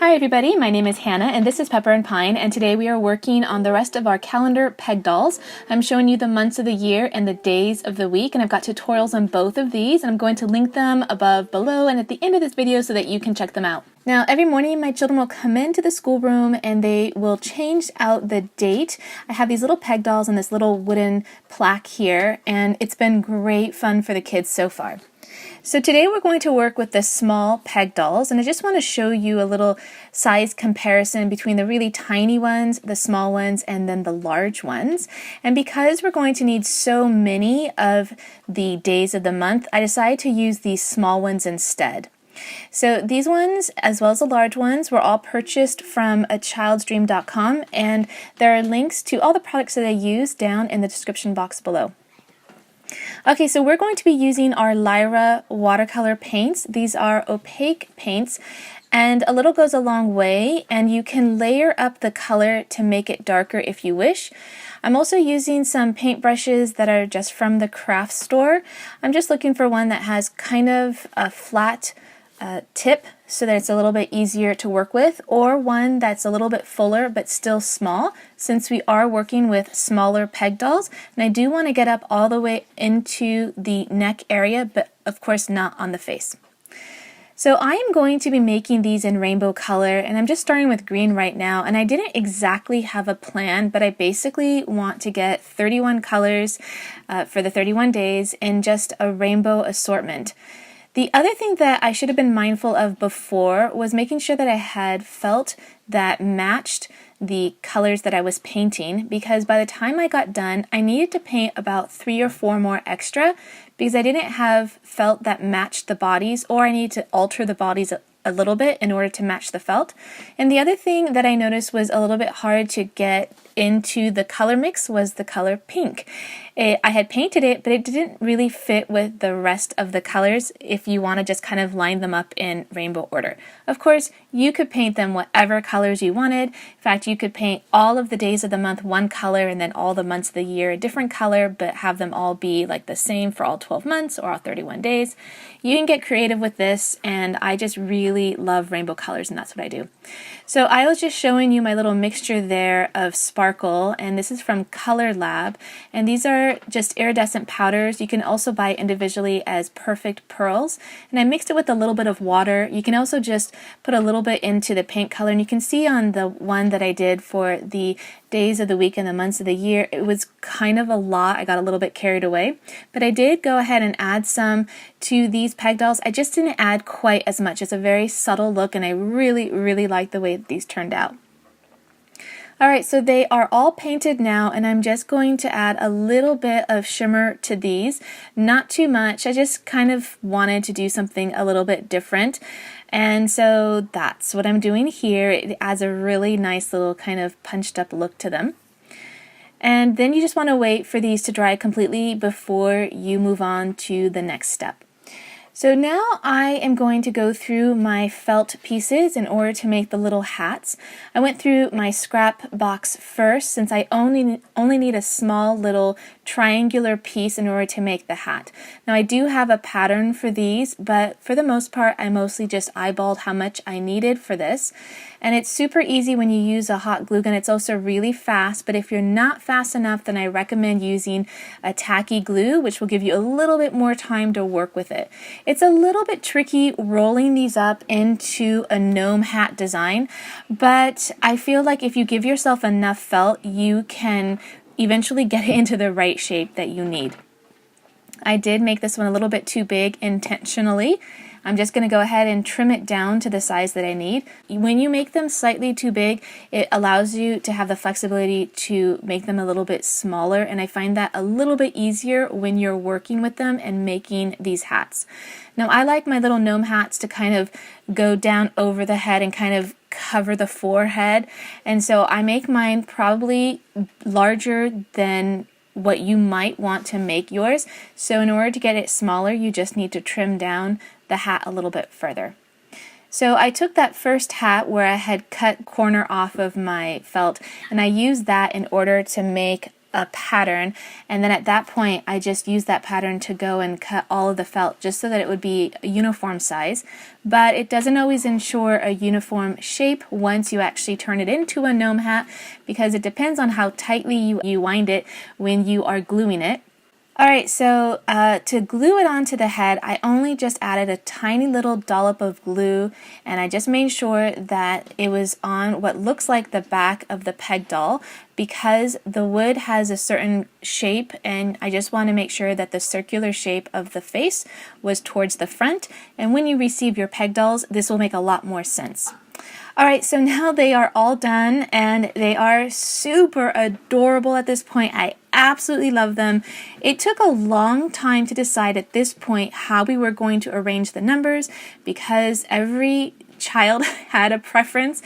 Hi everybody, my name is Hannah and this is Pepper and Pine, and today we are working on the rest of our calendar peg dolls. I'm showing you the months of the year and the days of the week, and I've got tutorials on both of these, and I'm going to link them above, below, and at the end of this video so that you can check them out. Now, every morning my children will come into the schoolroom and they will change out the date. I have these little peg dolls and this little wooden plaque here, and it's been great fun for the kids so far. So today we're going to work with the small peg dolls, and I just want to show you a little size comparison between the really tiny ones, the small ones, and then the large ones. And because we're going to need so many of the days of the month, I decided to use these small ones instead. So these ones, as well as the large ones, were all purchased from achildsdream.com, and there are links to all the products that I use down in the description box below. Okay, so we're going to be using our Lyra watercolor paints. These are opaque paints, and a little goes a long way, and you can layer up the color to make it darker if you wish. I'm also using some paint brushes that are just from the craft store. I'm just looking for one that has kind of a flat tip so that it's a little bit easier to work with, or one that's a little bit fuller but still small, since we are working with smaller peg dolls, and I do want to get up all the way into the neck area, but of course not on the face. So I am going to be making these in rainbow color, and I'm just starting with green right now, and I didn't exactly have a plan, but I basically want to get 31 colors for the 31 days in just a rainbow assortment. The other thing that I should have been mindful of before was making sure that I had felt that matched the colors that I was painting, because by the time I got done, I needed to paint about 3 or 4 more extra because I didn't have felt that matched the bodies, or I needed to alter the bodies a little bit in order to match the felt. And the other thing that I noticed was a little bit hard to get into the color mix was the color pink. I had painted it, but it didn't really fit with the rest of the colors if you want to just kind of line them up in rainbow order. Of course, you could paint them whatever colors you wanted. In fact, you could paint all of the days of the month one color and then all the months of the year a different color, but have them all be like the same for all 12 months or all 31 days. You can get creative with this, and I just really love rainbow colors, and that's what I do. So I was just showing you my little mixture there of sparkle, and this is from Color Lab, and these are just iridescent powders. You can also buy individually as perfect pearls, and I mixed it with a little bit of water. You can also just put a little bit into the paint color, and you can see on the one that I did for the days of the week and the months of the year, it was kind of a lot. I got a little bit carried away, but I did go ahead and add some to these peg dolls. I just didn't add quite as much. It's a very subtle look, and I really like the way these turned out. Alright, so they are all painted now, and I'm just going to add a little bit of shimmer to these. Not too much. I just kind of wanted to do something a little bit different. And so that's what I'm doing here. It adds a really nice little kind of punched up look to them. And then you just want to wait for these to dry completely before you move on to the next step. So now I am going to go through my felt pieces in order to make the little hats. I went through my scrap box first, since I only need a small little triangular piece in order to make the hat. Now I do have a pattern for these, but for the most part I mostly just eyeballed how much I needed for this. And it's super easy when you use a hot glue gun. It's also really fast, but if you're not fast enough, then I recommend using a tacky glue, which will give you a little bit more time to work with it. It's a little bit tricky rolling these up into a gnome hat design, but I feel like if you give yourself enough felt, you can eventually get it into the right shape that you need. I did make this one a little bit too big intentionally. I'm just going to go ahead and trim it down to the size that I need. When you make them slightly too big, it allows you to have the flexibility to make them a little bit smaller, and I find that a little bit easier when you're working with them and making these hats. Now I like my little gnome hats to kind of go down over the head and kind of cover the forehead, and so I make mine probably larger than what you might want to make yours. So in order to get it smaller, you just need to trim down the hat a little bit further. So I took that first hat where I had cut corner off of my felt, and I used that in order to make a pattern, and then at that point I just used that pattern to go and cut all of the felt just so that it would be a uniform size. But it doesn't always ensure a uniform shape once you actually turn it into a gnome hat, because it depends on how tightly you wind it when you are gluing it. Alright, so to glue it onto the head, I only just added a tiny little dollop of glue, and I just made sure that it was on what looks like the back of the peg doll, because the wood has a certain shape, and I just want to make sure that the circular shape of the face was towards the front, and when you receive your peg dolls, this will make a lot more sense. Alright, so now they are all done, and they are super adorable at this point. I absolutely love them. It took a long time to decide at this point how we were going to arrange the numbers, because every child had a preference.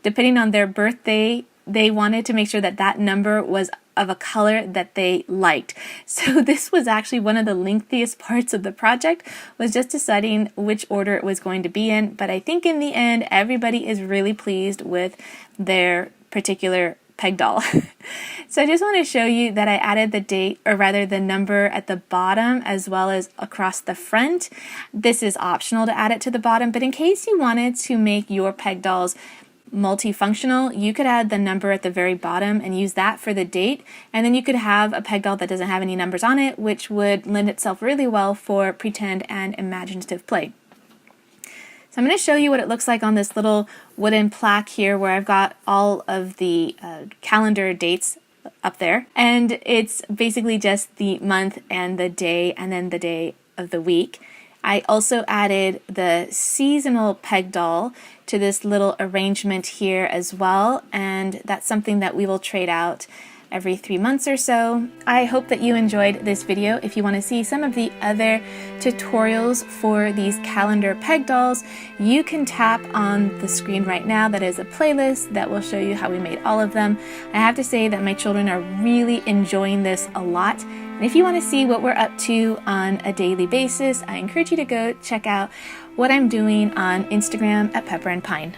Depending on their birthday, they wanted to make sure that that number was of a color that they liked. So this was actually one of the lengthiest parts of the project, was just deciding which order it was going to be in. But I think in the end, everybody is really pleased with their particular peg doll. So I just want to show you that I added the date, or rather the number, at the bottom as well as across the front. This is optional to add it to the bottom, but in case you wanted to make your peg dolls multifunctional, you could add the number at the very bottom and use that for the date, and then you could have a peg doll that doesn't have any numbers on it, which would lend itself really well for pretend and imaginative play. So I'm going to show you what it looks like on this little wooden plaque here, where I've got all of the calendar dates up there, and it's basically just the month and the day and then the day of the week. I also added the seasonal peg doll to this little arrangement here as well, and that's something that we will trade out every 3 months or so. I hope that you enjoyed this video. If you want to see some of the other tutorials for these calendar peg dolls, you can tap on the screen right now. That is a playlist that will show you how we made all of them. I have to say that my children are really enjoying this a lot. And if you want to see what we're up to on a daily basis, I encourage you to go check out what I'm doing on Instagram at Pepper and Pine.